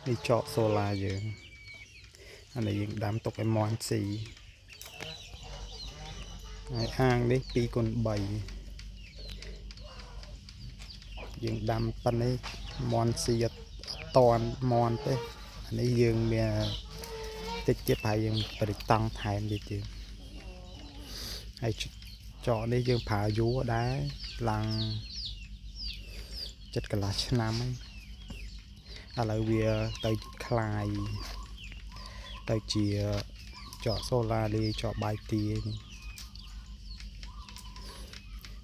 đi chọ solar giờ anh này đám tục em mòn xì hang đấy pi con bầy dương đám pan ấy mòn xì toàn mòn thế anh ấy dương mẹ tích tiếp hay dương phải tăng thèm đi chứ hay chọn đấy dương phá vú đá lăng chất cả là năm ấy à lại vì tới khai tới chỉ chọn solar đi chọn bài tì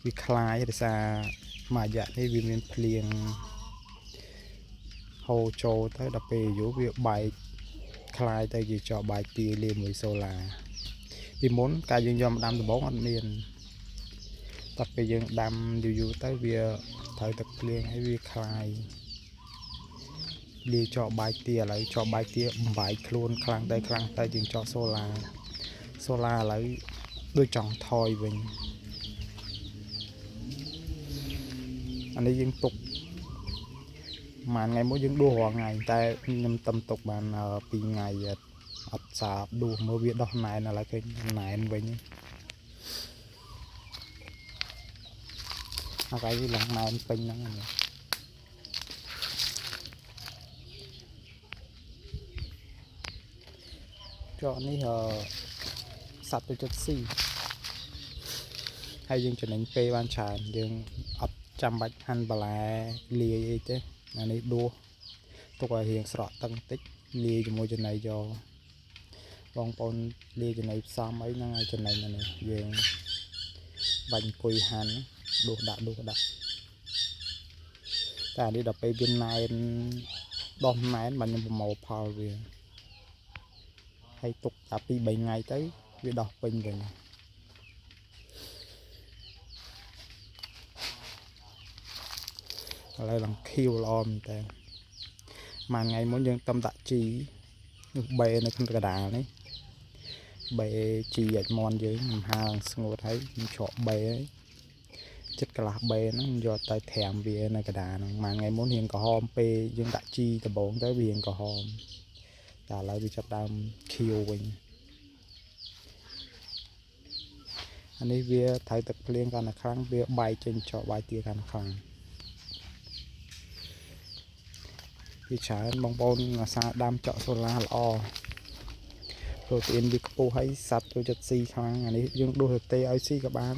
vì khai thì sao mà dạ thì vì mình liền hồ châu tới đập về vú việc bài khai tới chỉ chọn bài tì liền với solar vì muốn cả dương dòm đam từ bốn anh miền tập về dương đam điều dụ tới việc thời tập liền hay việc khai đi cho bài tia lại cho bài tia bài luôn khang tay chừng cho solar lại đôi chọn thôi mình anh ấy dân tục mà ngày mỗi dân đua hoàng ngày ta nhâm tâm tục bànពីngàyអត់សាដួសមើលវាដោះណែនឡើយឃើញណែនវិញអាកែវាឡើងណែនពេញហ្នឹងចុះនេះសត្វទៅចិត្តស៊ីហើយយើងចំណេញពេលបានច្រើនយើងអត់ចាំបាច់ហាន់បន្លែលាយអីទេអានេះដួសទុកឲ្យរៀងស្រក់តឹងតិចលាយជាមួយចំណីយកបងប្អូនលាយចំណីផ្សំអីហ្នឹងឲ្យចំណេញអានេះយើងបាញ់អង្គុយហាន់ដួសដាក់តែនេះដល់ពេលវាណែនដោះណែនបានខ្ញុំប្រមូលផលវាហើយទុកតែ2 3ថ្ងៃទៅវាដោះពេញវិញឥឡូវឡើងខៀវល្អមែនតើមួយថ្ងៃមុនយើងតំដាក់ជីបេនៅក្នុងកដាលនេះបេជីអាចមន់យើងមិនហាងស្ងួតហើយខ្ញុំច្រកបេចិត្តកន្លះបេហ្នឹងយកទៅត្រាំវានៅកដាលហ្នឹងមួយថ្ងៃមុនរៀងក្រហមពេលយើងដាក់ជីដំបូងទៅវារៀងក្រហមតែឥឡូវវាចាប់ដើមខៀវវិញអានេះវាត្រូវទឹកភ្លៀងកាន់តែខ្លាំងវាបែកចេញចោលបាយទាកាន់តែខ្លាំងវាច្រើនបងប្អូនអាសាដាំចក់សូឡាល្អប្រូតេអ៊ីនវាខ្ពស់ហើយសត្វចូលចិត្តស៊ីខ្លាំងអានេះយើងដួសទៅទេឲ្យស៊ីក៏បាន